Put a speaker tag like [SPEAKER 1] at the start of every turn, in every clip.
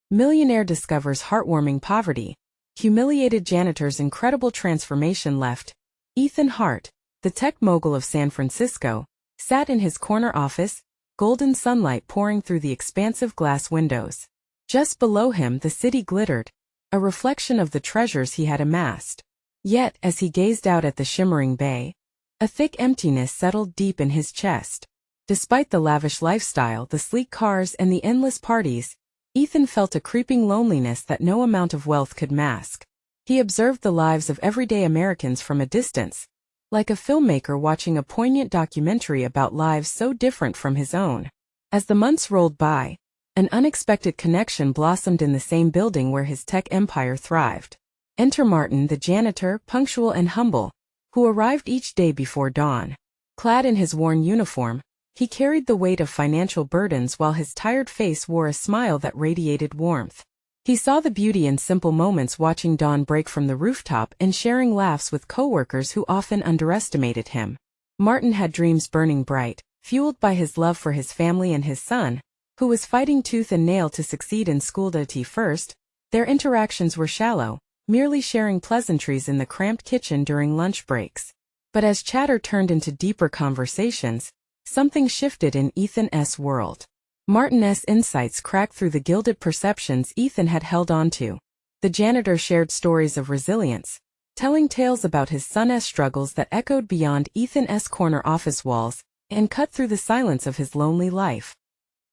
[SPEAKER 1] Millionaire discovers heartwarming poverty. Humiliated janitor's incredible transformation left. Ethan Hart, the tech mogul of San Francisco, sat in his corner office, golden sunlight pouring through the expansive glass windows. Just below him the city glittered, a reflection of the treasures he had amassed. Yet, as he gazed out at the shimmering bay, a thick emptiness settled deep in his chest. Despite the lavish lifestyle, the sleek cars, and the endless parties, Ethan felt a creeping loneliness that no amount of wealth could mask. He observed the lives of everyday Americans from a distance, like a filmmaker watching a poignant documentary about lives so different from his own. As the months rolled by, an unexpected connection blossomed in the same building where his tech empire thrived. Enter Martin, the janitor, punctual and humble, who arrived each day before dawn. Clad in his worn uniform, he carried the weight of financial burdens while his tired face wore a smile that radiated warmth. He saw the beauty in simple moments, watching dawn break from the rooftop and sharing laughs with coworkers who often underestimated him. Martin had dreams burning bright, fueled by his love for his family and his son, who was fighting tooth and nail to succeed in school. At first, their interactions were shallow, merely sharing pleasantries in the cramped kitchen during lunch breaks. But as chatter turned into deeper conversations, something shifted in Ethan's world. Martin's insights cracked through the gilded perceptions Ethan had held onto. The janitor shared stories of resilience, telling tales about his son's struggles that echoed beyond Ethan's corner office walls and cut through the silence of his lonely life.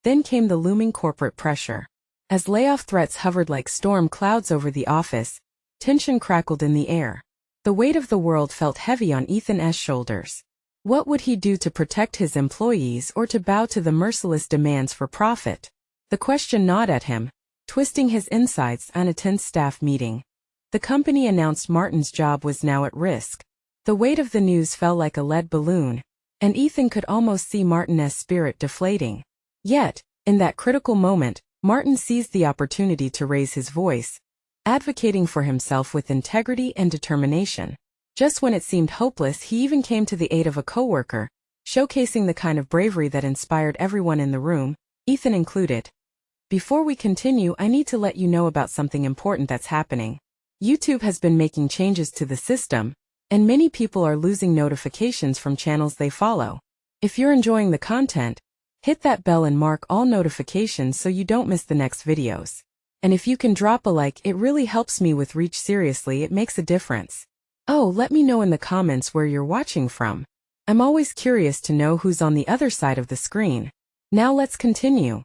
[SPEAKER 1] Then came the looming corporate pressure. As layoff threats hovered like storm clouds over the office, tension crackled in the air. The weight of the world felt heavy on Ethan's shoulders. What would he do to protect his employees or to bow to the merciless demands for profit? The question gnawed at him, twisting his insides. On a tense staff meeting, the company announced Martin's job was now at risk. The weight of the news fell like a lead balloon, and Ethan could almost see Martin's spirit deflating. Yet, in that critical moment, Martin seized the opportunity to raise his voice, advocating for himself with integrity and determination. Just when it seemed hopeless, he even came to the aid of a coworker, showcasing the kind of bravery that inspired everyone in the room, Ethan included. Before we continue, I need to let you know about something important that's happening. YouTube has been making changes to the system, and many people are losing notifications from channels they follow. If you're enjoying the content, hit that bell and mark all notifications so you don't miss the next videos. And if you can drop a like, it really helps me with reach. Seriously, it makes a difference. Oh, let me know in the comments where you're watching from. I'm always curious to know who's on the other side of the screen. Now let's continue.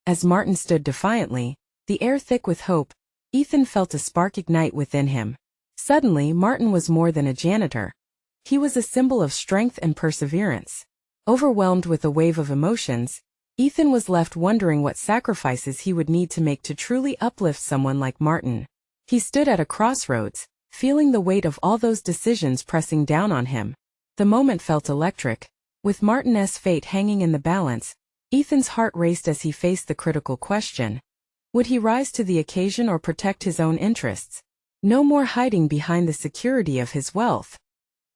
[SPEAKER 1] As Martin stood defiantly, the air thick with hope, Ethan felt a spark ignite within him. Suddenly, Martin was more than a janitor. He was a symbol of strength and perseverance. Overwhelmed with a wave of emotions, Ethan was left wondering what sacrifices he would need to make to truly uplift someone like Martin. He stood at a crossroads, feeling the weight of all those decisions pressing down on him. The moment felt electric. With Martin's fate hanging in the balance, Ethan's heart raced as he faced the critical question. Would he rise to the occasion or protect his own interests? No more hiding behind the security of his wealth.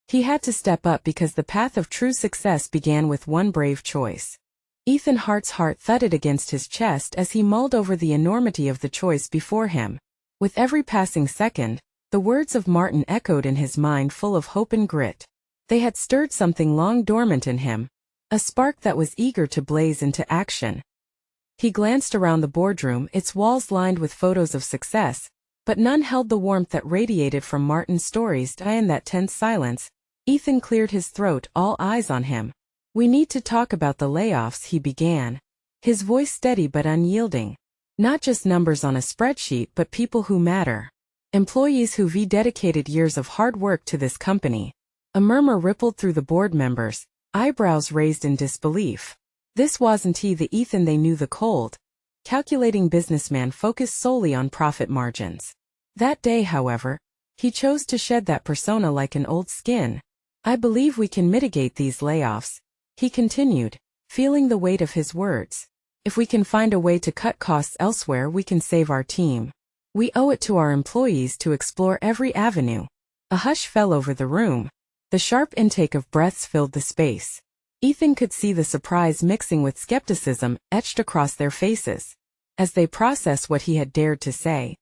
[SPEAKER 1] He had to step up because the path of true success began with one brave choice. Ethan Hart's heart thudded against his chest as he mulled over the enormity of the choice before him. With every passing second, the words of Martin echoed in his mind, full of hope and grit. They had stirred something long dormant in him, a spark that was eager to blaze into action. He glanced around the boardroom, its walls lined with photos of success, but none held the warmth that radiated from Martin's stories. In that tense silence, Ethan cleared his throat, all eyes on him. We need to talk about the layoffs, he began, his voice steady but unyielding. Not just numbers on a spreadsheet, but people who matter. Employees who've dedicated years of hard work to this company. A murmur rippled through the board members, eyebrows raised in disbelief. This wasn't the Ethan they knew, the cold, calculating businessman focused solely on profit margins. That day, however, he chose to shed that persona like an old skin. I believe we can mitigate these layoffs, he continued, feeling the weight of his words. If we can find a way to cut costs elsewhere, we can save our team. We owe it to our employees to explore every avenue. A hush fell over the room. The sharp intake of breaths filled the space. Ethan could see the surprise mixing with skepticism etched across their faces. As they processed what he had dared to say,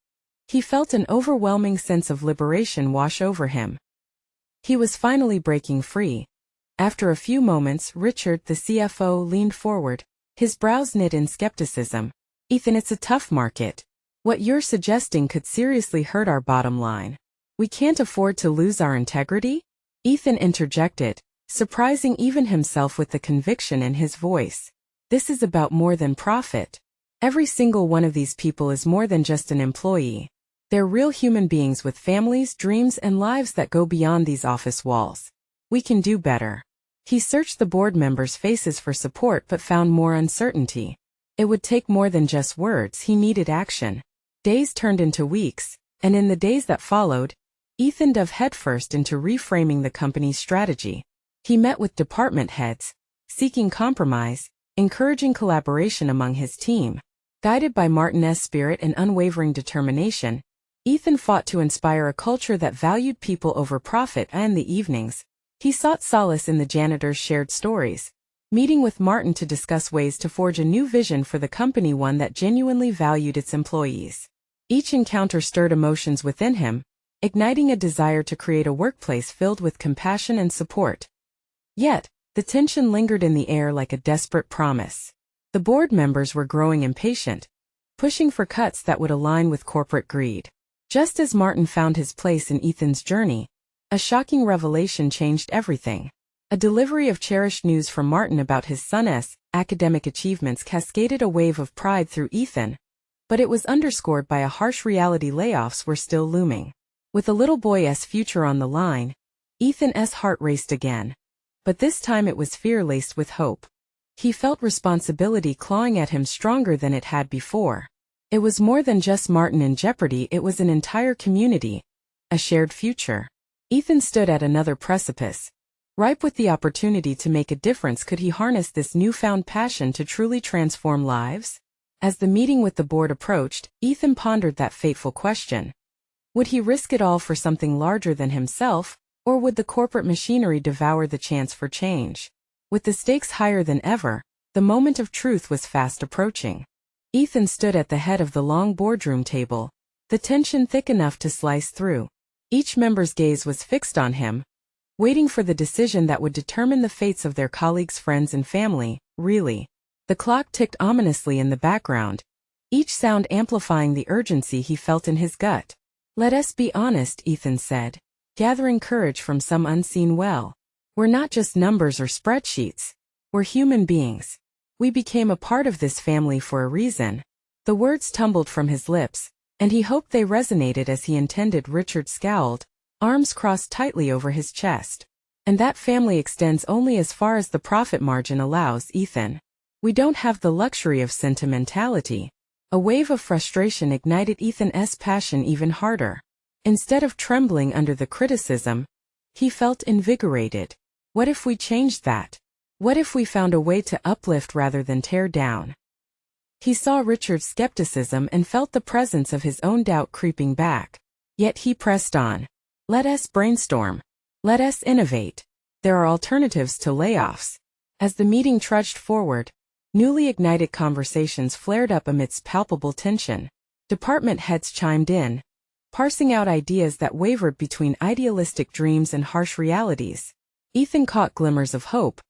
[SPEAKER 1] he felt an overwhelming sense of liberation wash over him. He was finally breaking free. After a few moments, Richard, the CFO, leaned forward, his brows knit in skepticism. "Ethan, it's a tough market. What you're suggesting could seriously hurt our bottom line. We can't afford to lose our integrity?" Ethan interjected, surprising even himself with the conviction in his voice. "This is about more than profit. Every single one of these people is more than just an employee. They're real human beings with families, dreams, and lives that go beyond these office walls. We can do better." He searched the board members' faces for support but found more uncertainty. It would take more than just words, he needed action. Days turned into weeks, and in the days that followed, Ethan dove headfirst into reframing the company's strategy. He met with department heads, seeking compromise, encouraging collaboration among his team. Guided by Martin's spirit and unwavering determination, Ethan fought to inspire a culture that valued people over profit. And in the evenings, he sought solace in the janitor's shared stories, meeting with Martin to discuss ways to forge a new vision for the company, one that genuinely valued its employees. Each encounter stirred emotions within him, igniting a desire to create a workplace filled with compassion and support. Yet, the tension lingered in the air like a desperate promise. The board members were growing impatient, pushing for cuts that would align with corporate greed. Just as Martin found his place in Ethan's journey, a shocking revelation changed everything. A delivery of cherished news from Martin about his son's academic achievements cascaded a wave of pride through Ethan, but it was underscored by a harsh reality: layoffs were still looming. With a little boy's future on the line, Ethan's heart raced again. But this time it was fear laced with hope. He felt responsibility clawing at him stronger than it had before. It was more than just Martin in jeopardy, it was an entire community, a shared future. Ethan stood at another precipice, ripe with the opportunity to make a difference. Could he harness this newfound passion to truly transform lives? As the meeting with the board approached, Ethan pondered that fateful question. Would he risk it all for something larger than himself, or would the corporate machinery devour the chance for change? With the stakes higher than ever, the moment of truth was fast approaching. Ethan stood at the head of the long boardroom table, the tension thick enough to slice through. Each member's gaze was fixed on him, waiting for the decision that would determine the fates of their colleagues, friends, and family. Really. The clock ticked ominously in the background, each sound amplifying the urgency he felt in his gut. "Let us be honest," Ethan said, gathering courage from some unseen well. "We're not just numbers or spreadsheets. We're human beings. We became a part of this family for a reason." The words tumbled from his lips, and he hoped they resonated as he intended. Richard scowled, arms crossed tightly over his chest. "And that family extends only as far as the profit margin allows, Ethan. We don't have the luxury of sentimentality." A wave of frustration ignited Ethan's passion even harder. Instead of trembling under the criticism, he felt invigorated. What if we changed that? What if we found a way to uplift rather than tear down? He saw Richard's skepticism and felt the presence of his own doubt creeping back. Yet he pressed on. "Let us brainstorm. Let us innovate. There are alternatives to layoffs." As the meeting trudged forward, newly ignited conversations flared up amidst palpable tension. Department heads chimed in, parsing out ideas that wavered between idealistic dreams and harsh realities. Ethan caught glimmers of hope.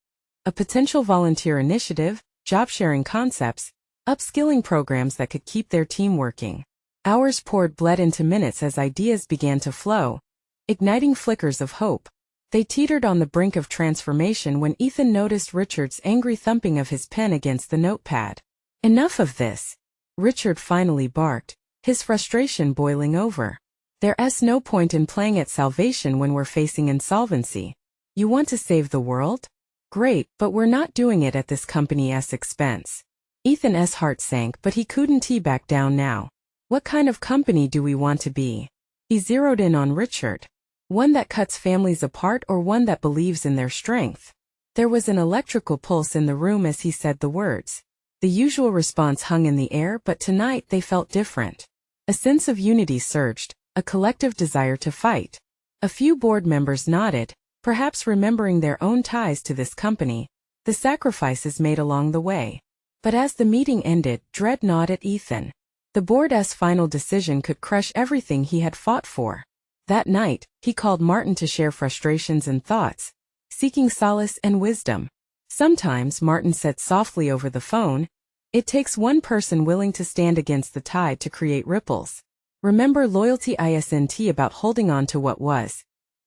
[SPEAKER 1] A potential volunteer initiative, job-sharing concepts, upskilling programs that could keep their team working. Hours bled into minutes as ideas began to flow, igniting flickers of hope. They teetered on the brink of transformation when Ethan noticed Richard's angry thumping of his pen against the notepad. "Enough of this," Richard finally barked, his frustration boiling over. "There's no point in playing at salvation when we're facing insolvency. You want to save the world? Great, but we're not doing it at this company's expense." Ethan's heart sank, but he couldn't back down now. What kind of company do we want to be? He zeroed in on Richard. One that cuts families apart or one that believes in their strength? There was an electrical pulse in the room as he said the words. The usual response hung in the air, but tonight they felt different. A sense of unity surged, a collective desire to fight. A few board members nodded, perhaps remembering their own ties to this company, the sacrifices made along the way. But as the meeting ended, dread gnawed at Ethan. The board's final decision could crush everything he had fought for. That night, he called Martin to share frustrations and thoughts, seeking solace and wisdom. Sometimes, Martin said softly over the phone, it takes one person willing to stand against the tide to create ripples. Remember, loyalty isn't about holding on to what was.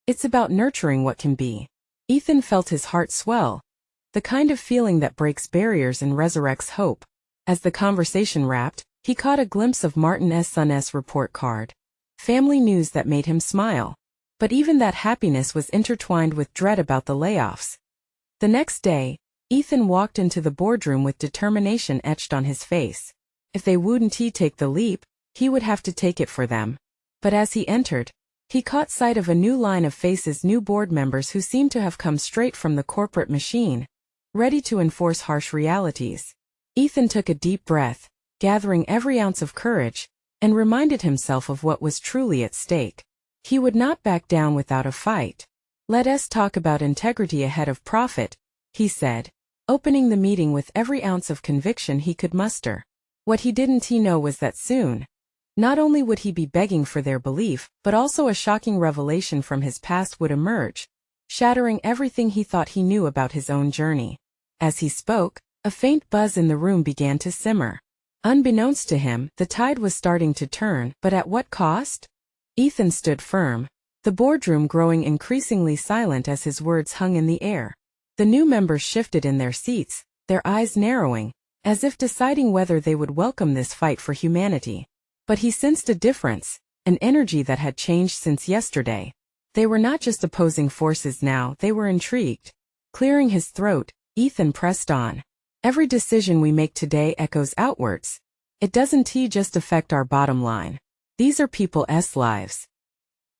[SPEAKER 1] It's about nurturing what can be. Ethan felt his heart swell, the kind of feeling that breaks barriers and resurrects hope. As the conversation wrapped, he caught a glimpse of Martin's son's report card. Family news that made him smile. But even that happiness was intertwined with dread about the layoffs. The next day, Ethan walked into the boardroom with determination etched on his face. If they wouldn't take the leap, he would have to take it for them. But as he entered, he caught sight of a new line of faces, new board members who seemed to have come straight from the corporate machine, ready to enforce harsh realities. Ethan took a deep breath, gathering every ounce of courage, and reminded himself of what was truly at stake. He would not back down without a fight. Let us talk about integrity ahead of profit, he said, opening the meeting with every ounce of conviction he could muster. What he didn't know was that soon, not only would he be begging for their belief, but also a shocking revelation from his past would emerge, shattering everything he thought he knew about his own journey. As he spoke, a faint buzz in the room began to simmer. Unbeknownst to him, the tide was starting to turn, but at what cost? Ethan stood firm, the boardroom growing increasingly silent as his words hung in the air. The new members shifted in their seats, their eyes narrowing, as if deciding whether they would welcome this fight for humanity. But he sensed a difference, an energy that had changed since yesterday. They were not just opposing forces now, they were intrigued. Clearing his throat, Ethan pressed on. Every decision we make today echoes outwards. It doesn't just affect our bottom line. These are people's lives.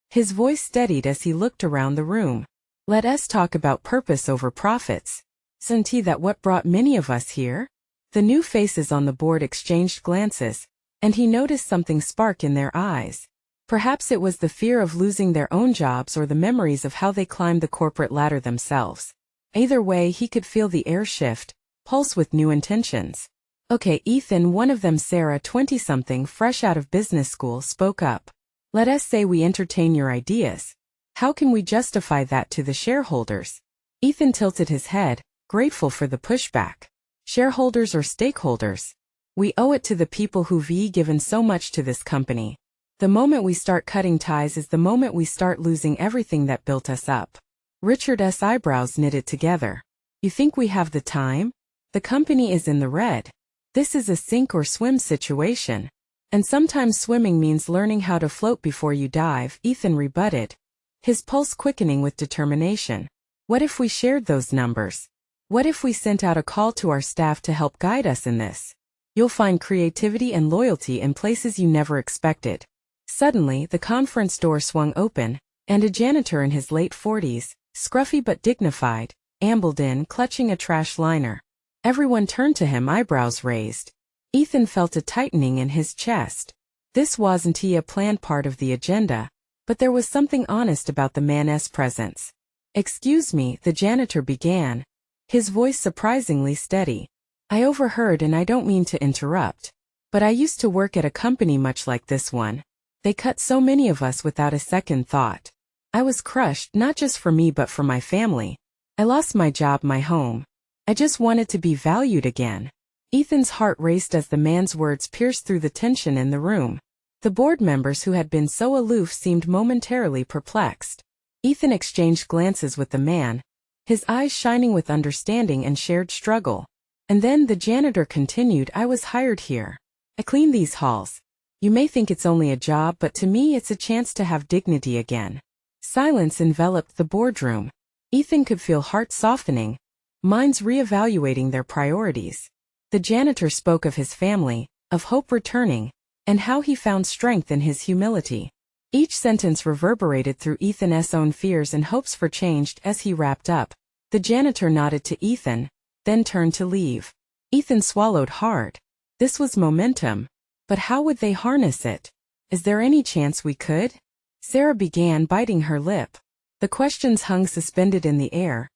[SPEAKER 1] His voice steadied as he looked around the room. Let us talk about purpose over profits. Isn't that what brought many of us here? The new faces on the board exchanged glances, and he noticed something spark in their eyes. Perhaps it was the fear of losing their own jobs or the memories of how they climbed the corporate ladder themselves. Either way, he could feel the air shift, pulse with new intentions. Okay, Ethan, one of them, Sarah, 20-something, fresh out of business school, spoke up. Let us say we entertain your ideas. How can we justify that to the shareholders? Ethan tilted his head, grateful for the pushback. Shareholders or stakeholders? We owe it to the people who've given so much to this company. The moment we start cutting ties is the moment we start losing everything that built us up. Richard's eyebrows knitted together. You think we have the time? The company is in the red. This is a sink or swim situation. And sometimes swimming means learning how to float before you dive, Ethan rebutted, his pulse quickening with determination. What if we shared those numbers? What if we sent out a call to our staff to help guide us in this? You'll find creativity and loyalty in places you never expected. Suddenly, the conference door swung open, and a janitor in his late 40s, scruffy but dignified, ambled in, clutching a trash liner. Everyone turned to him, eyebrows raised. Ethan felt a tightening in his chest. This wasn't a planned part of the agenda, but there was something honest about the man's presence. Excuse me, the janitor began, his voice surprisingly steady. I overheard, and I don't mean to interrupt, but I used to work at a company much like this one. They cut so many of us without a second thought. I was crushed, not just for me but for my family. I lost my job, my home. I just wanted to be valued again. Ethan's heart raced as the man's words pierced through the tension in the room. The board members who had been so aloof seemed momentarily perplexed. Ethan exchanged glances with the man, his eyes shining with understanding and shared struggle. And then the janitor continued, I was hired here. I clean these halls. You may think it's only a job, but to me it's a chance to have dignity again. Silence enveloped the boardroom. Ethan could feel hearts softening, minds reevaluating their priorities. The janitor spoke of his family, of hope returning, and how he found strength in his humility. Each sentence reverberated through Ethan's own fears and hopes for change. As he wrapped up, the janitor nodded to Ethan, then turned to leave. Ethan swallowed hard. This was momentum. But how would they harness it? Is there any chance we could? Sarah began, biting her lip. The questions hung suspended in the air,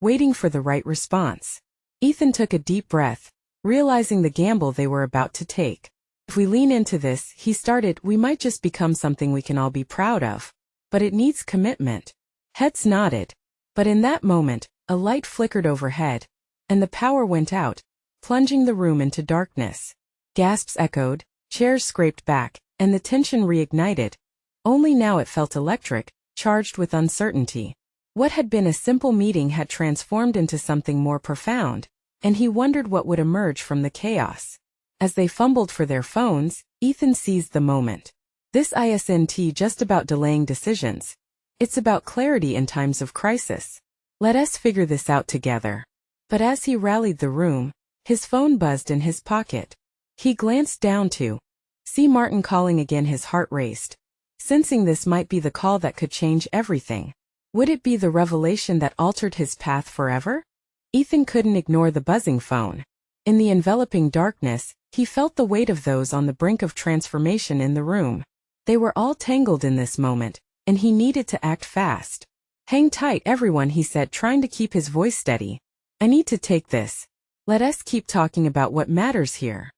[SPEAKER 1] waiting for the right response. Ethan took a deep breath, realizing the gamble they were about to take. If we lean into this, he started, we might just become something we can all be proud of. But it needs commitment. Heads nodded. But in that moment, a light flickered overhead, and the power went out, plunging the room into darkness. Gasps echoed, chairs scraped back, and the tension reignited. Only now it felt electric, charged with uncertainty. What had been a simple meeting had transformed into something more profound, and he wondered what would emerge from the chaos. As they fumbled for their phones, Ethan seized the moment. This isn't just about delaying decisions. It's about clarity in times of crisis. Let us figure this out together. But as he rallied the room, his phone buzzed in his pocket. He glanced down to see Martin calling again. His heart raced, sensing this might be the call that could change everything. Would it be the revelation that altered his path forever? Ethan couldn't ignore the buzzing phone. In the enveloping darkness, he felt the weight of those on the brink of transformation in the room. They were all tangled in this moment, and he needed to act fast. Hang tight, everyone, he said, trying to keep his voice steady. I need to take this. Let us keep talking about what matters here.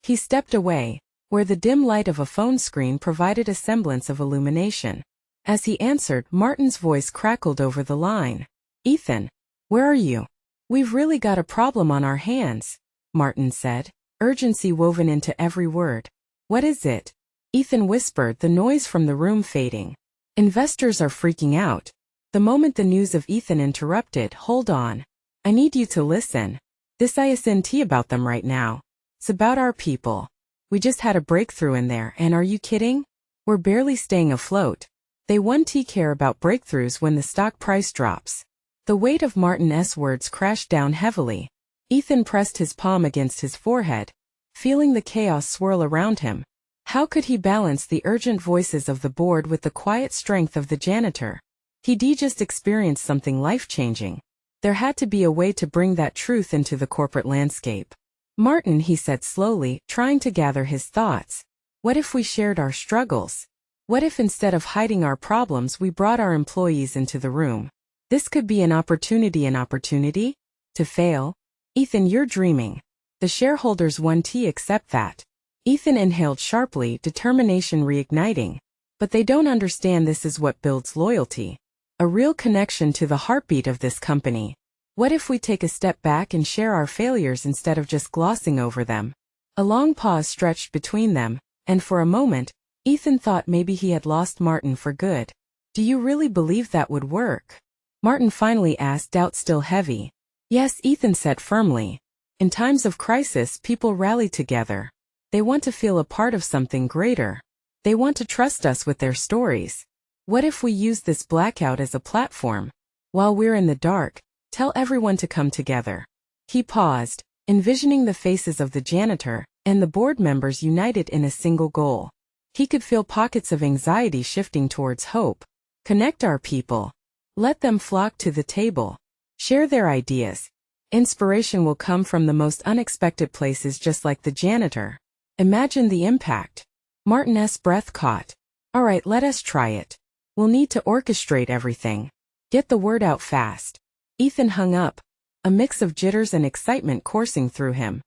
[SPEAKER 1] He stepped away, where the dim light of a phone screen provided a semblance of illumination. As he answered, Martin's voice crackled over the line. Ethan, where are you? We've really got a problem on our hands, Martin said, urgency woven into every word. What is it? Ethan whispered, the noise from the room fading. Investors are freaking out. The moment the news of Ethan interrupted, hold on. I need you to listen. This isn't about them right now. It's about our people. We just had a breakthrough in there, and are you kidding? We're barely staying afloat. They won't care about breakthroughs when the stock price drops. The weight of Martin's words crashed down heavily. Ethan pressed his palm against his forehead, feeling the chaos swirl around him. How could he balance the urgent voices of the board with the quiet strength of the janitor? He'd just experienced something life-changing. There had to be a way to bring that truth into the corporate landscape. Martin, he said slowly, trying to gather his thoughts. What if we shared our struggles? What if instead of hiding our problems we brought our employees into the room? This could be an opportunity. To fail? Ethan, you're dreaming. The shareholders won't accept that. Ethan inhaled sharply, determination reigniting. But they don't understand this is what builds loyalty. A real connection to the heartbeat of this company. What if we take a step back and share our failures instead of just glossing over them? A long pause stretched between them, and for a moment, Ethan thought maybe he had lost Martin for good. Do you really believe that would work? Martin finally asked, doubt still heavy. Yes, Ethan said firmly. In times of crisis, people rally together. They want to feel a part of something greater. They want to trust us with their stories. What if we use this blackout as a platform? While we're in the dark, tell everyone to come together. He paused, envisioning the faces of the janitor and the board members united in a single goal. He could feel pockets of anxiety shifting towards hope. Connect our people. Let them flock to the table. Share their ideas. Inspiration will come from the most unexpected places, just like the janitor. Imagine the impact. Martin's breath caught. All right, let us try it. We'll need to orchestrate everything. Get the word out fast. Ethan hung up, a mix of jitters and excitement coursing through him.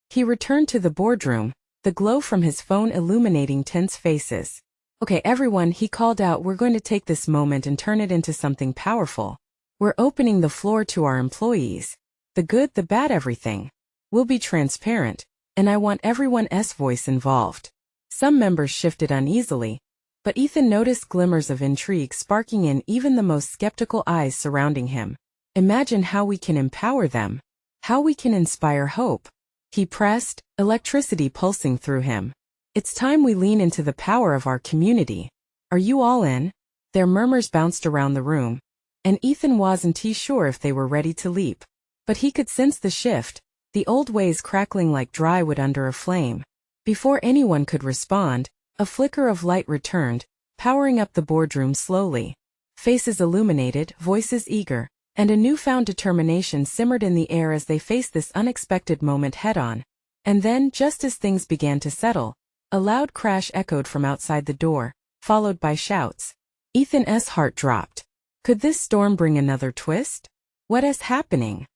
[SPEAKER 1] He returned to the boardroom, the glow from his phone illuminating tense faces. Okay, everyone, he called out, we're going to take this moment and turn it into something powerful. We're opening the floor to our employees. The good, the bad, everything. We'll be transparent, and I want everyone's voice involved. Some members shifted uneasily, but Ethan noticed glimmers of intrigue sparking in even the most skeptical eyes surrounding him. Imagine how we can empower them. How we can inspire hope. He pressed, electricity pulsing through him. It's time we lean into the power of our community. Are you all in? Their murmurs bounced around the room, and Ethan wasn't sure if they were ready to leap. But he could sense the shift, the old ways crackling like dry wood under a flame. Before anyone could respond, a flicker of light returned, powering up the boardroom slowly. Faces illuminated, voices eager, and a newfound determination simmered in the air as they faced this unexpected moment head-on. And then, just as things began to settle, a loud crash echoed from outside the door, followed by shouts. Ethan's heart dropped. Could this storm bring another twist? What is happening?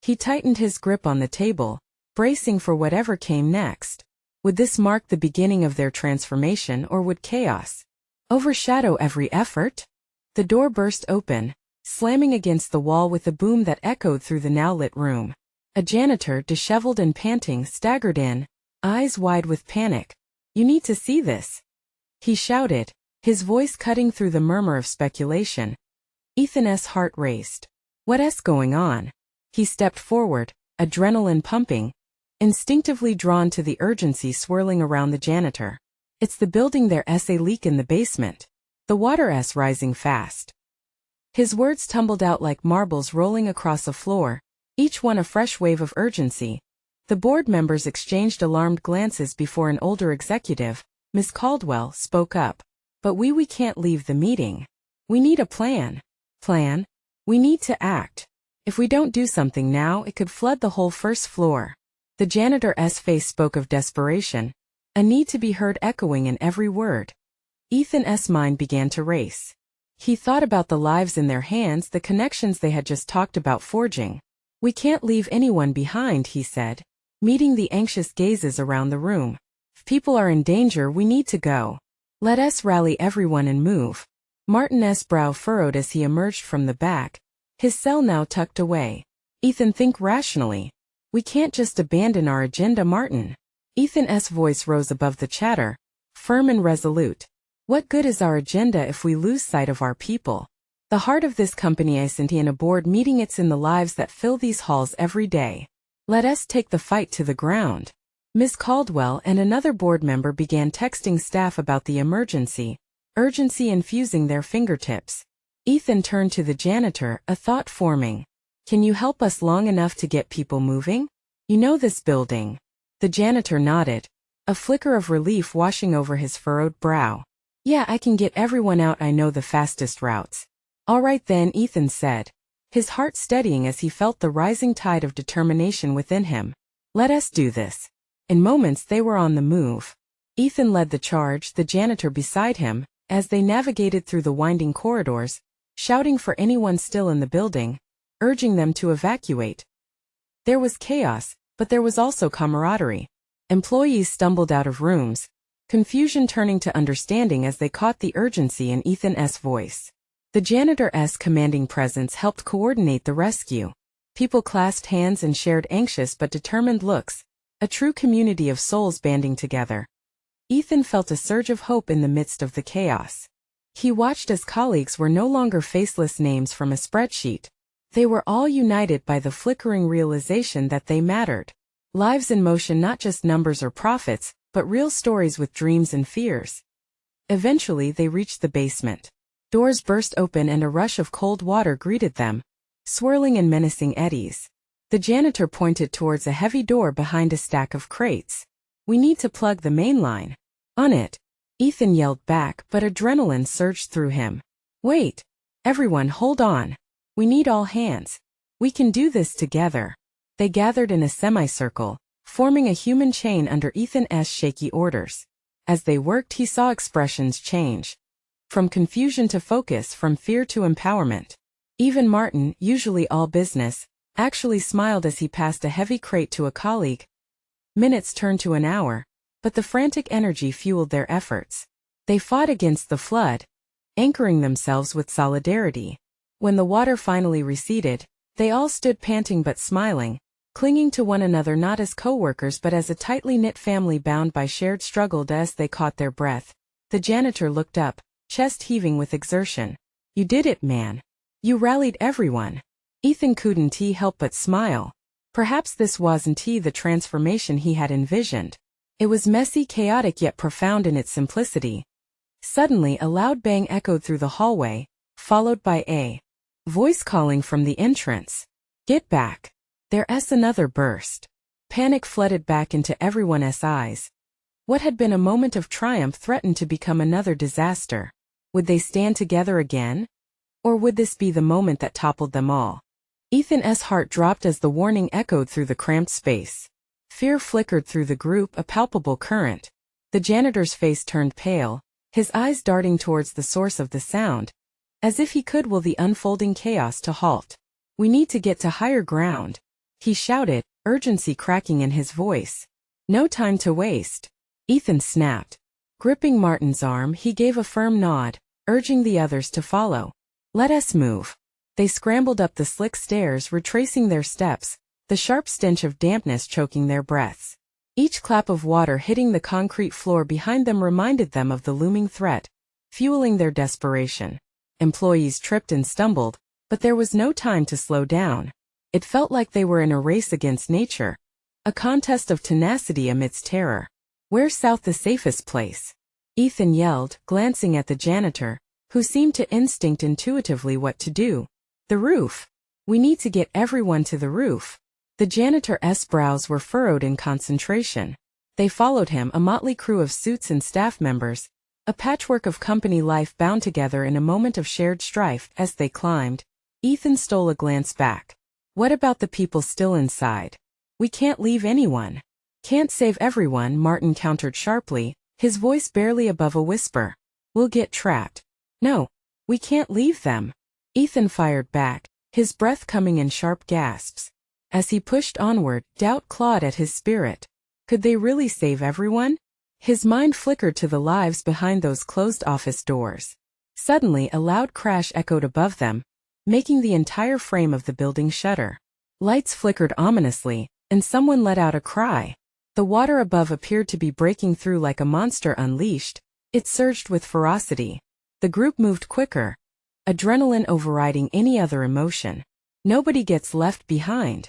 [SPEAKER 1] He tightened his grip on the table, bracing for whatever came next. Would this mark the beginning of their transformation, or would chaos overshadow every effort? The door burst open, slamming against the wall with a boom that echoed through the now-lit room. A janitor, disheveled and panting, staggered in, eyes wide with panic. "You need to see this," he shouted, his voice cutting through the murmur of speculation. Ethan's heart raced. "What's going on?" He stepped forward, adrenaline pumping, instinctively drawn to the urgency swirling around the janitor. "It's the building, there's a leak in the basement. The water's rising fast." His words tumbled out like marbles rolling across a floor, each one a fresh wave of urgency. The board members exchanged alarmed glances before an older executive, Miss Caldwell, spoke up. "But we can't leave the meeting. We need a plan. Plan? We need to act. If we don't do something now, it could flood the whole first floor." The janitor's face spoke of desperation, a need to be heard echoing in every word. Ethan's mind began to race. He thought about the lives in their hands, the connections they had just talked about forging. "We can't leave anyone behind," he said, meeting the anxious gazes around the room. "If people are in danger, we need to go. Let us rally everyone and move." Martin's brow furrowed as he emerged from the back, his cell now tucked away. "Ethan, think rationally. We can't just abandon our agenda, Martin." Ethan's voice rose above the chatter, firm and resolute. "What good is our agenda if we lose sight of our people? The heart of this company isn't in a board meeting, it's in the lives that fill these halls every day. Let us take the fight to the ground." Miss Caldwell and another board member began texting staff about the emergency, urgency infusing their fingertips. Ethan turned to the janitor, a thought forming. "Can you help us long enough to get people moving? You know this building." The janitor nodded, a flicker of relief washing over his furrowed brow. "Yeah, I can get everyone out. I know the fastest routes." "All right then," Ethan said, his heart steadying as he felt the rising tide of determination within him. "Let us do this." In moments they were on the move. Ethan led the charge, the janitor beside him, as they navigated through the winding corridors, shouting for anyone still in the building, urging them to evacuate. There was chaos, but there was also camaraderie. Employees stumbled out of rooms, confusion turning to understanding as they caught the urgency in Ethan's voice. The janitor's commanding presence helped coordinate the rescue. People clasped hands and shared anxious but determined looks, a true community of souls banding together. Ethan felt a surge of hope in the midst of the chaos. He watched as colleagues were no longer faceless names from a spreadsheet. They were all united by the flickering realization that they mattered. Lives in motion, not just numbers or profits, but real stories with dreams and fears. Eventually they reached the basement. Doors burst open and a rush of cold water greeted them, swirling in menacing eddies. The janitor pointed towards a heavy door behind a stack of crates. "We need to plug the main line." "On it," Ethan yelled back, but adrenaline surged through him. "Wait. Everyone hold on. We need all hands. We can do this together." They gathered in a semicircle, forming a human chain under Ethan's shaky orders. As they worked, he saw expressions change. From confusion to focus, from fear to empowerment. Even Martin, usually all business, actually smiled as he passed a heavy crate to a colleague. Minutes turned to an hour, but the frantic energy fueled their efforts. They fought against the flood, anchoring themselves with solidarity. When the water finally receded, they all stood panting but smiling, clinging to one another not as co-workers but as a tightly knit family bound by shared struggle. As they caught their breath, the janitor looked up, chest heaving with exertion. "You did it, man. You rallied everyone." Ethan couldn't help but smile. Perhaps this wasn't the transformation he had envisioned. It was messy, chaotic, yet profound in its simplicity. Suddenly a loud bang echoed through the hallway, followed by a voice calling from the entrance. "Get back." There's another burst. Panic flooded back into everyone's eyes. What had been a moment of triumph threatened to become another disaster. Would they stand together again? Or would this be the moment that toppled them all? Ethan's heart dropped as the warning echoed through the cramped space. Fear flickered through the group, a palpable current. The janitor's face turned pale, his eyes darting towards the source of the sound, as if he could will the unfolding chaos to halt. "We need to get to higher ground," he shouted, urgency cracking in his voice. "No time to waste," Ethan snapped. Gripping Martin's arm, he gave a firm nod, urging the others to follow. "Let us move." They scrambled up the slick stairs, retracing their steps, the sharp stench of dampness choking their breaths. Each clap of water hitting the concrete floor behind them reminded them of the looming threat, fueling their desperation. Employees tripped and stumbled, but there was no time to slow down. It felt like they were in a race against nature, a contest of tenacity amidst terror. "Where's south the safest place?" Ethan yelled, glancing at the janitor, who seemed to instinct intuitively what to do. "The roof. We need to get everyone to the roof." The janitor's brows were furrowed in concentration. They followed him, a motley crew of suits and staff members, a patchwork of company life bound together in a moment of shared strife. As they climbed, Ethan stole a glance back. "What about the people still inside? We can't leave anyone." "Can't save everyone," Martin countered sharply, his voice barely above a whisper. "We'll get trapped." "No, we can't leave them," Ethan fired back, his breath coming in sharp gasps. As he pushed onward, doubt clawed at his spirit. Could they really save everyone? His mind flickered to the lives behind those closed office doors. Suddenly, a loud crash echoed above them, making the entire frame of the building shudder. Lights flickered ominously, and someone let out a cry. The water above appeared to be breaking through like a monster unleashed. It surged with ferocity. The group moved quicker, adrenaline overriding any other emotion. "Nobody gets left behind,"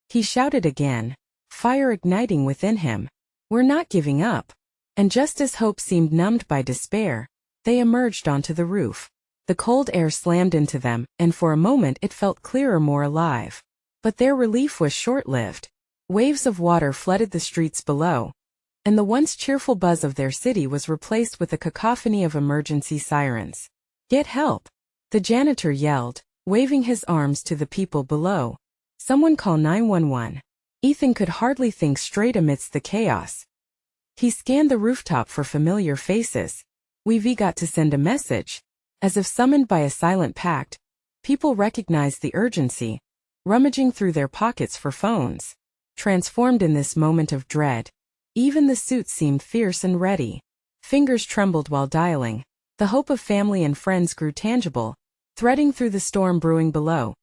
[SPEAKER 1] he shouted again, fire igniting within him. "We're not giving up." And just as hope seemed numbed by despair, they emerged onto the roof. The cold air slammed into them, and for a moment it felt clearer, more alive. But their relief was short-lived. Waves of water flooded the streets below, and the once cheerful buzz of their city was replaced with a cacophony of emergency sirens. "Get help!" the janitor yelled, waving his arms to the people below. "Someone call 911. Ethan could hardly think straight amidst the chaos. He scanned the rooftop for familiar faces. "We've got to send a message." As if summoned by a silent pact, people recognized the urgency, rummaging through their pockets for phones. Transformed in this moment of dread, even the suits seemed fierce and ready. Fingers trembled while dialing. The hope of family and friends grew tangible, threading through the storm brewing below.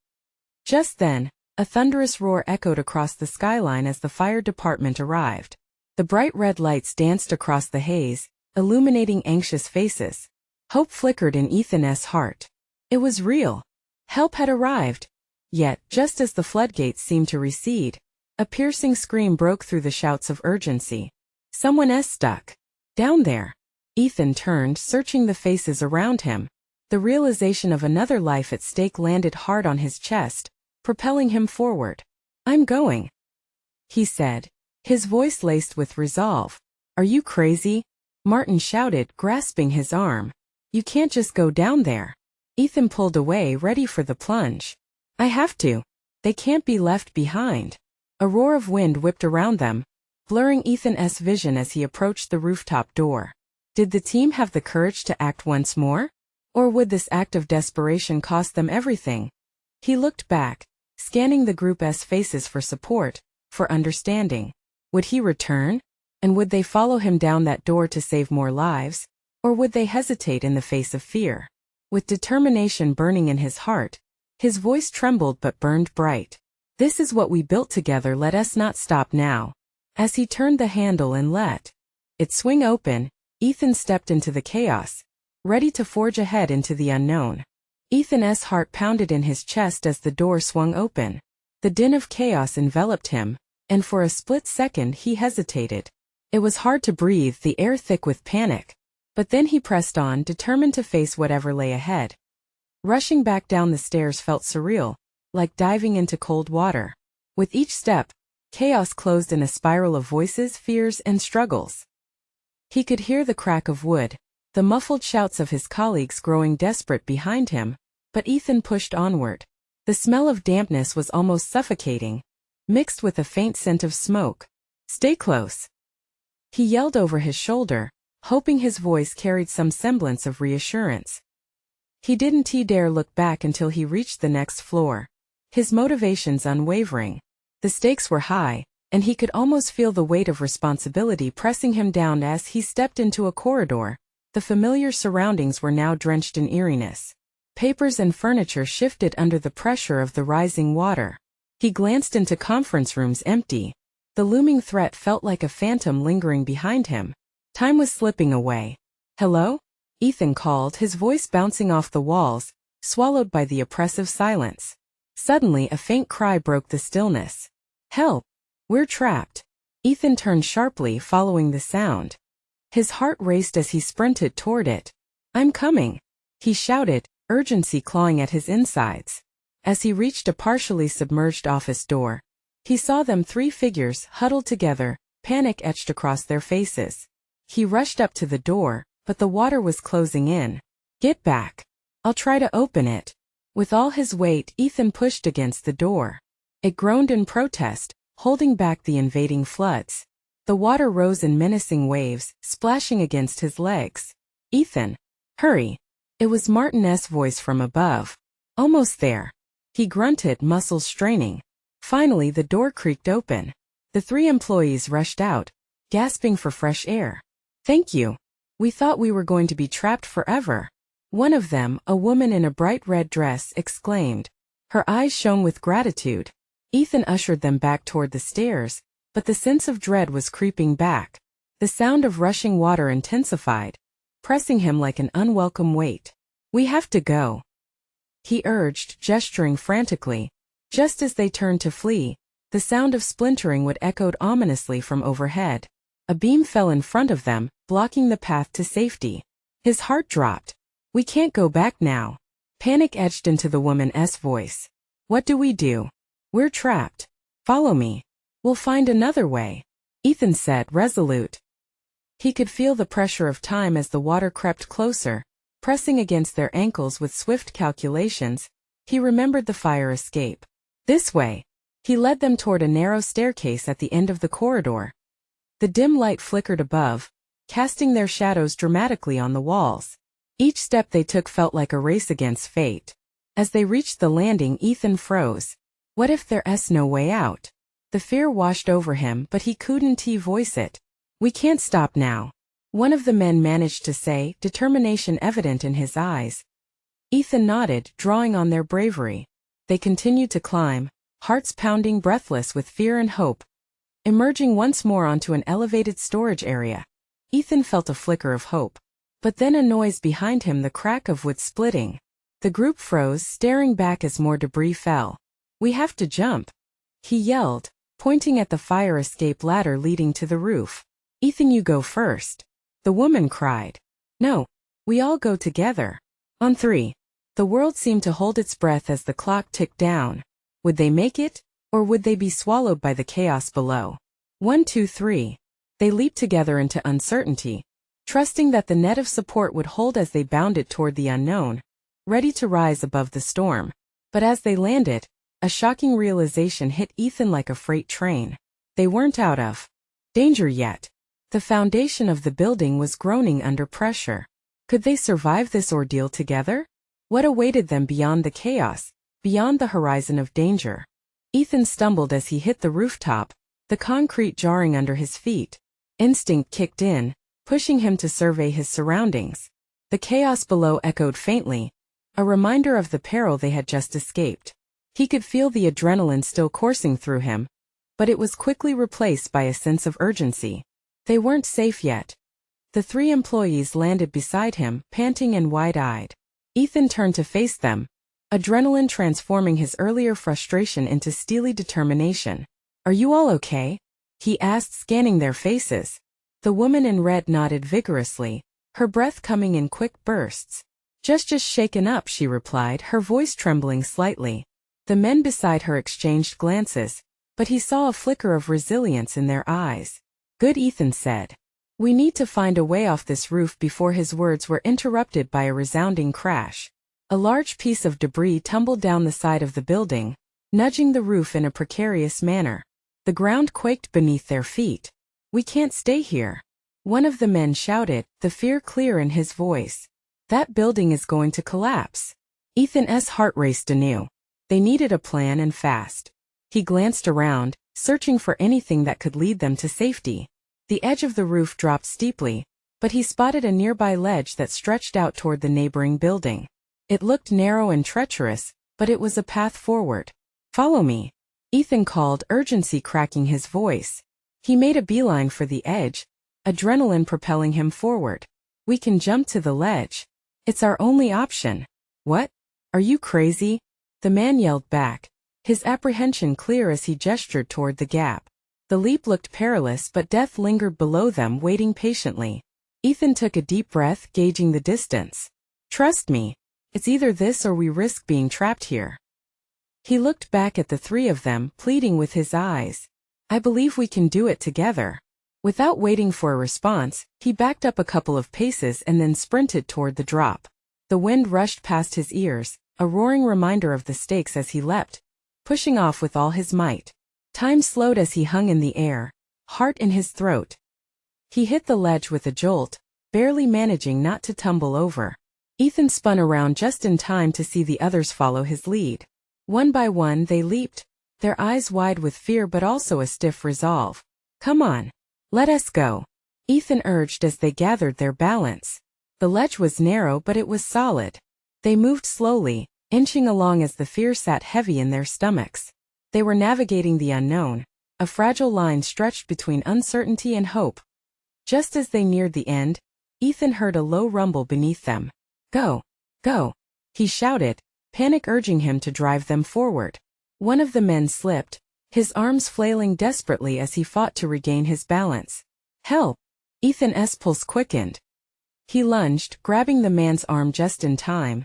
[SPEAKER 1] Just then, a thunderous roar echoed across the skyline as the fire department arrived. The bright red lights danced across the haze, illuminating anxious faces. Hope flickered in Ethan's heart. It was real. Help had arrived. Yet, just as the floodgates seemed to recede, a piercing scream broke through the shouts of urgency. "Someone's stuck. Down there." Ethan turned, searching the faces around him. The realization of another life at stake landed hard on his chest, propelling him forward. "I'm going," he said, his voice laced with resolve. "Are you crazy?" Martin shouted, grasping his arm. "You can't just go down there." Ethan pulled away, ready for the plunge. "I have to. They can't be left behind." A roar of wind whipped around them, blurring Ethan's vision as he approached the rooftop door. Did the team have the courage to act once more? Or would this act of desperation cost them everything? He looked back, scanning the group's faces for support, for understanding. Would he return? And would they follow him down that door to save more lives? Or would they hesitate in the face of fear? With determination burning in his heart, his voice trembled but burned bright. "This is what we built together, let us not stop now." As he turned the handle and let it swing open, Ethan stepped into the chaos, ready to forge ahead into the unknown. Ethan's heart pounded in his chest as the door swung open. The din of chaos enveloped him, and for a split second he hesitated. It was hard to breathe, the air thick with panic. But then he pressed on, determined to face whatever lay ahead. Rushing back down the stairs felt surreal, like diving into cold water. With each step, chaos closed in a spiral of voices, fears, and struggles. He could hear the crack of wood, the muffled shouts of his colleagues growing desperate behind him, but Ethan pushed onward. The smell of dampness was almost suffocating, mixed with a faint scent of smoke. "Stay close," he yelled over his shoulder, hoping his voice carried some semblance of reassurance. He didn't dare look back until he reached the next floor, his motivations unwavering. The stakes were high, and he could almost feel the weight of responsibility pressing him down as he stepped into a corridor. The familiar surroundings were now drenched in eeriness. Papers and furniture shifted under the pressure of the rising water. He glanced into conference rooms empty. The looming threat felt like a phantom lingering behind him. Time was slipping away. "Hello?" Ethan called, his voice bouncing off the walls, swallowed by the oppressive silence. Suddenly a faint cry broke the stillness. "Help! We're trapped." Ethan turned sharply, following the sound. His heart raced as he sprinted toward it. "I'm coming," he shouted, urgency clawing at his insides. As he reached a partially submerged office door, he saw them, three figures huddled together, panic etched across their faces. He rushed up to the door, but the water was closing in. "Get back. I'll try to open it." With all his weight, Ethan pushed against the door. It groaned in protest, holding back the invading floods. The water rose in menacing waves, splashing against his legs. "Ethan, hurry." It was Martin's voice from above. "Almost there." He grunted, muscles straining. Finally the door creaked open. The three employees rushed out, gasping for fresh air. "Thank you. We thought we were going to be trapped forever." One of them, a woman in a bright red dress, exclaimed. Her eyes shone with gratitude. Ethan ushered them back toward the stairs, but the sense of dread was creeping back. The sound of rushing water intensified, pressing him like an unwelcome weight. "We have to go," he urged, gesturing frantically. Just as they turned to flee, the sound of splintering wood echoed ominously from overhead. A beam fell in front of them, blocking the path to safety. His heart dropped. "We can't go back now." Panic etched into the woman's voice. "What do we do? We're trapped. Follow me. We'll find another way," Ethan said, resolute. He could feel the pressure of time as the water crept closer, pressing against their ankles with swift calculations. He remembered the fire escape. "This way." He led them toward a narrow staircase at the end of the corridor. The dim light flickered above, casting their shadows dramatically on the walls. Each step they took felt like a race against fate. As they reached the landing, Ethan froze. What if there's no way out? The fear washed over him, but he couldn't voice it. "We can't stop now," one of the men managed to say, determination evident in his eyes. Ethan nodded, drawing on their bravery. They continued to climb, hearts pounding, breathless with fear and hope. Emerging once more onto an elevated storage area, Ethan felt a flicker of hope. But then a noise behind him, the crack of wood splitting. The group froze, staring back as more debris fell. "We have to jump," he yelled, pointing at the fire escape ladder leading to the roof. "Ethan, you go first," the woman cried. "No, we all go together. On three." The world seemed to hold its breath as the clock ticked down. Would they make it, or would they be swallowed by the chaos below? 1, 2, 3. They leaped together into uncertainty, trusting that the net of support would hold as they bounded toward the unknown, ready to rise above the storm. But as they landed, a shocking realization hit Ethan like a freight train. They weren't out of danger yet. The foundation of the building was groaning under pressure. Could they survive this ordeal together? What awaited them beyond the chaos, beyond the horizon of danger? Ethan stumbled as he hit the rooftop, the concrete jarring under his feet. Instinct kicked in, pushing him to survey his surroundings. The chaos below echoed faintly, a reminder of the peril they had just escaped. He could feel the adrenaline still coursing through him, but it was quickly replaced by a sense of urgency. They weren't safe yet. The three employees landed beside him, panting and wide-eyed. Ethan turned to face them, adrenaline transforming his earlier frustration into steely determination. "Are you all okay?" he asked, scanning their faces. The woman in red nodded vigorously, her breath coming in quick bursts. Just shaken up," she replied, her voice trembling slightly. The men beside her exchanged glances, but he saw a flicker of resilience in their eyes. "Good," Ethan said. "We need to find a way off this roof." Before his words were interrupted by a resounding crash. A large piece of debris tumbled down the side of the building, nudging the roof in a precarious manner. The ground quaked beneath their feet. "We can't stay here," one of the men shouted, the fear clear in his voice. "That building is going to collapse." Ethan's heart raced anew. They needed a plan, and fast. He glanced around, searching for anything that could lead them to safety. The edge of the roof dropped steeply, but he spotted a nearby ledge that stretched out toward the neighboring building. It looked narrow and treacherous, but it was a path forward. "Follow me," Ethan called, urgency cracking his voice. He made a beeline for the edge, adrenaline propelling him forward. "We can jump to the ledge. It's our only option." "What? Are you crazy?" the man yelled back, his apprehension clear as he gestured toward the gap. The leap looked perilous, but death lingered below them, waiting patiently. Ethan took a deep breath, gauging the distance. "Trust me. It's either this or we risk being trapped here." He looked back at the three of them, pleading with his eyes. "I believe we can do it together." Without waiting for a response, he backed up a couple of paces and then sprinted toward the drop. The wind rushed past his ears, a roaring reminder of the stakes as he leapt, pushing off with all his might. Time slowed as he hung in the air, heart in his throat. He hit the ledge with a jolt, barely managing not to tumble over. Ethan spun around just in time to see the others follow his lead. One by one they leaped, their eyes wide with fear but also a stiff resolve. "Come on. Let us go," Ethan urged as they gathered their balance. The ledge was narrow but it was solid. They moved slowly, inching along as the fear sat heavy in their stomachs. They were navigating the unknown, a fragile line stretched between uncertainty and hope. Just as they neared the end, Ethan heard a low rumble beneath them. "Go! Go!" he shouted, panic urging him to drive them forward. One of the men slipped, his arms flailing desperately as he fought to regain his balance. "Help!" Ethan's pulse quickened. He lunged, grabbing the man's arm just in time,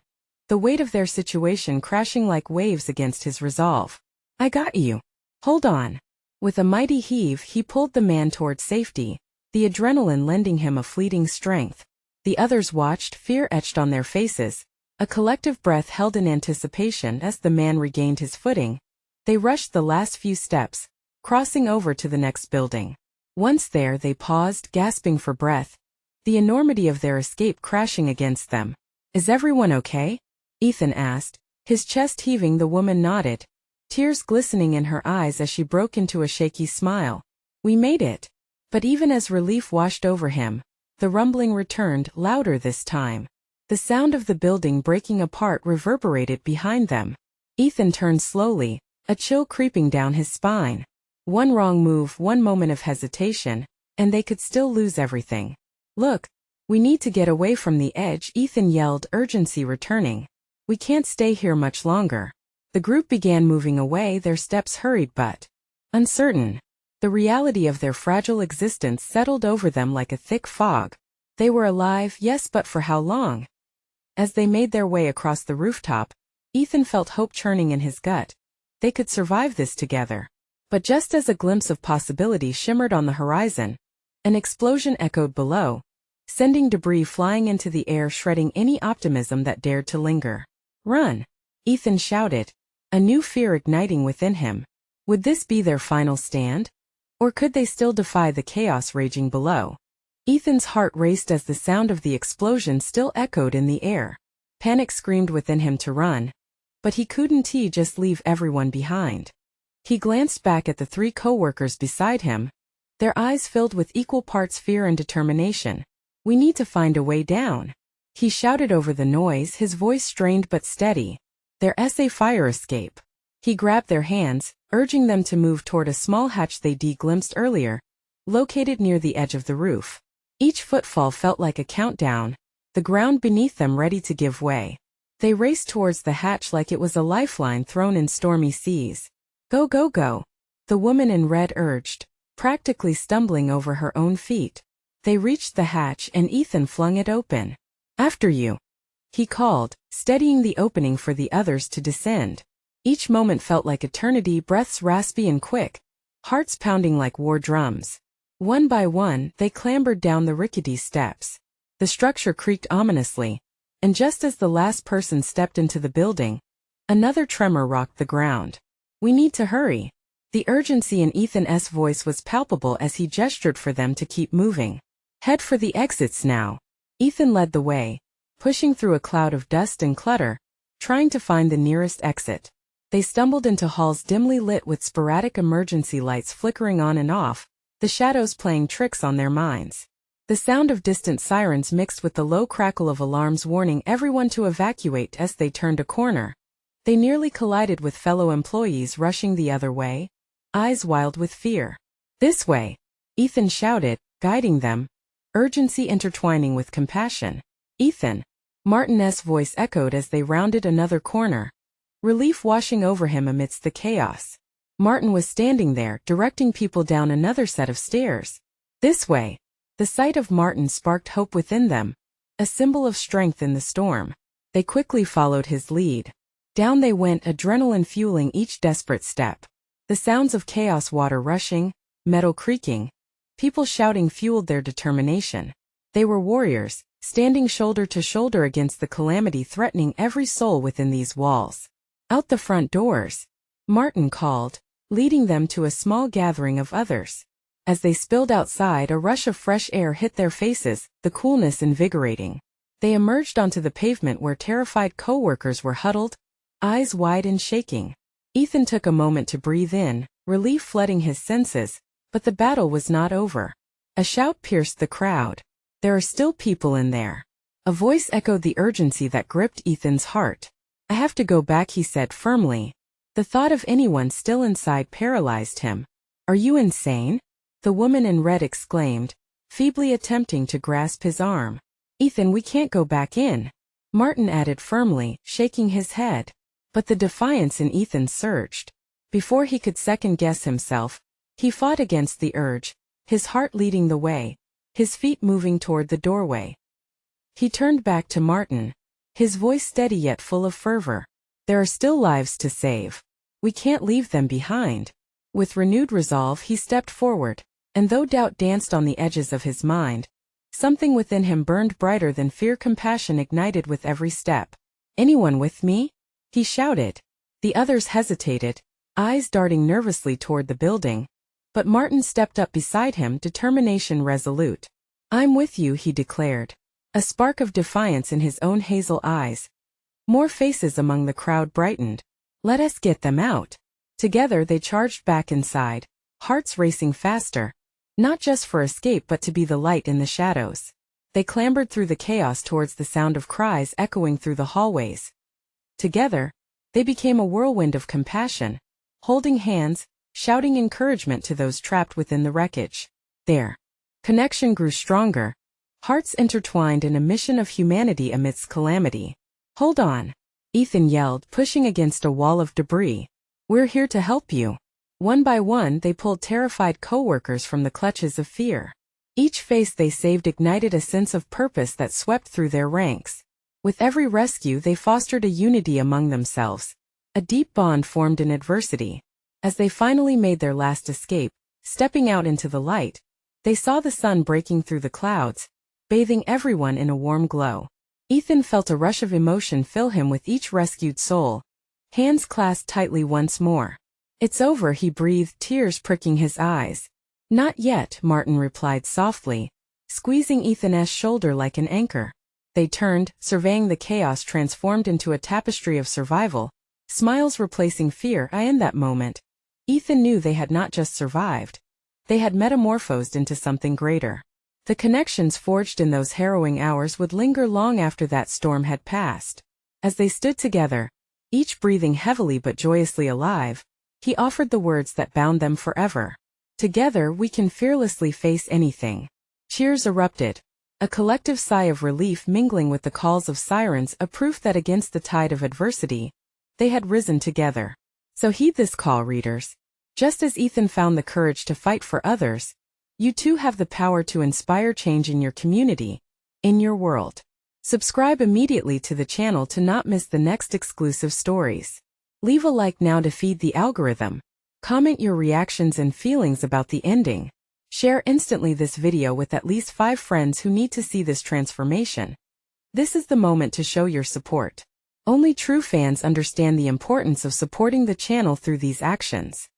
[SPEAKER 1] the weight of their situation crashing like waves against his resolve. "I got you. Hold on." With a mighty heave, he pulled the man toward safety, the adrenaline lending him a fleeting strength. The others watched, fear etched on their faces, a collective breath held in anticipation as the man regained his footing. They rushed the last few steps, crossing over to the next building. Once there, they paused, gasping for breath, the enormity of their escape crashing against them. "Is everyone okay?" Ethan asked, his chest heaving. The woman nodded, tears glistening in her eyes as she broke into a shaky smile. "We made it." But even as relief washed over him, the rumbling returned, louder this time. The sound of the building breaking apart reverberated behind them. Ethan turned slowly, a chill creeping down his spine. One wrong move, one moment of hesitation, and they could still lose everything. "Look, we need to get away from the edge," Ethan yelled, urgency returning. "We can't stay here much longer." The group began moving away, their steps hurried but uncertain. The reality of their fragile existence settled over them like a thick fog. They were alive, yes, but for how long? As they made their way across the rooftop, Ethan felt hope churning in his gut. They could survive this together. But just as a glimpse of possibility shimmered on the horizon, an explosion echoed below, sending debris flying into the air, shredding any optimism that dared to linger. "Run!" Ethan shouted, a new fear igniting within him. Would this be their final stand? Or could they still defy the chaos raging below? Ethan's heart raced as the sound of the explosion still echoed in the air. Panic screamed within him to run, but he couldn't just leave everyone behind. He glanced back at the three co-workers beside him, their eyes filled with equal parts fear and determination. "We need to find a way down," he shouted over the noise, his voice strained but steady. "There's a fire escape." He grabbed their hands, urging them to move toward a small hatch they'd glimpsed earlier, located near the edge of the roof. Each footfall felt like a countdown, the ground beneath them ready to give way. They raced towards the hatch like it was a lifeline thrown in stormy seas. "Go, go, go," the woman in red urged, practically stumbling over her own feet. They reached the hatch and Ethan flung it open. "After you," he called, steadying the opening for the others to descend. Each moment felt like eternity, breaths raspy and quick, hearts pounding like war drums. One by one, they clambered down the rickety steps. The structure creaked ominously, and just as the last person stepped into the building, another tremor rocked the ground. "We need to hurry." The urgency in Ethan's voice was palpable as he gestured for them to keep moving. "Head for the exits now." Ethan led the way, pushing through a cloud of dust and clutter, trying to find the nearest exit. They stumbled into halls dimly lit with sporadic emergency lights flickering on and off, the shadows playing tricks on their minds. The sound of distant sirens mixed with the low crackle of alarms warning everyone to evacuate as they turned a corner. They nearly collided with fellow employees rushing the other way, eyes wild with fear. "This way!" Ethan shouted, guiding them, urgency intertwining with compassion. "Ethan!" Martin's voice echoed as they rounded another corner, relief washing over him amidst the chaos. Martin was standing there, directing people down another set of stairs. "This way!" The sight of Martin sparked hope within them, a symbol of strength in the storm. They quickly followed his lead. Down they went, adrenaline fueling each desperate step. The sounds of chaos, water rushing, metal creaking, people shouting fueled their determination. They were warriors, standing shoulder to shoulder against the calamity threatening every soul within these walls. "Out the front doors!" Martin called, leading them to a small gathering of others. As they spilled outside, a rush of fresh air hit their faces, the coolness invigorating. They emerged onto the pavement where terrified co-workers were huddled, eyes wide and shaking. Ethan took a moment to breathe in, relief flooding his senses, but the battle was not over. A shout pierced the crowd. "There are still people in there." A voice echoed the urgency that gripped Ethan's heart. "I have to go back," he said firmly. The thought of anyone still inside paralyzed him. "Are you insane?" the woman in red exclaimed, feebly attempting to grasp his arm. "Ethan, we can't go back in," Martin added firmly, shaking his head. But the defiance in Ethan surged. Before he could second-guess himself, he fought against the urge, his heart leading the way, his feet moving toward the doorway. He turned back to Martin, his voice steady yet full of fervor. "There are still lives to save. We can't leave them behind." With renewed resolve he stepped forward, and though doubt danced on the edges of his mind, something within him burned brighter than fear. Compassion ignited with every step. "Anyone with me?" he shouted. The others hesitated, eyes darting nervously toward the building. But Martin stepped up beside him, determination resolute. "I'm with you," he declared, a spark of defiance in his own hazel eyes. More faces among the crowd brightened. "Let us get them out." Together they charged back inside, hearts racing faster, not just for escape but to be the light in the shadows. They clambered through the chaos towards the sound of cries echoing through the hallways. Together, they became a whirlwind of compassion, holding hands, shouting encouragement to those trapped within the wreckage. Their connection grew stronger, hearts intertwined in a mission of humanity amidst calamity. "Hold on," Ethan yelled, pushing against a wall of debris. "We're here to help you." One by one they pulled terrified co-workers from the clutches of fear. Each face they saved ignited a sense of purpose that swept through their ranks. With every rescue they fostered a unity among themselves. A deep bond formed in adversity. As they finally made their last escape, stepping out into the light, they saw the sun breaking through the clouds, bathing everyone in a warm glow. Ethan felt a rush of emotion fill him with each rescued soul. Hands clasped tightly once more. "It's over," he breathed, tears pricking his eyes. "Not yet," Martin replied softly, squeezing Ethan's shoulder like an anchor. They turned, surveying the chaos transformed into a tapestry of survival, smiles replacing fear. In that moment, Ethan knew they had not just survived. They had metamorphosed into something greater. The connections forged in those harrowing hours would linger long after that storm had passed. As they stood together, each breathing heavily but joyously alive, he offered the words that bound them forever. "Together we can fearlessly face anything." Cheers erupted, a collective sigh of relief mingling with the calls of sirens, a proof that against the tide of adversity, they had risen together. So heed this call, readers. Just as Ethan found the courage to fight for others, you too have the power to inspire change in your community, in your world. Subscribe immediately to the channel to not miss the next exclusive stories. Leave a like now to feed the algorithm. Comment your reactions and feelings about the ending. Share instantly this video with at least 5 friends who need to see this transformation. This is the moment to show your support. Only true fans understand the importance of supporting the channel through these actions.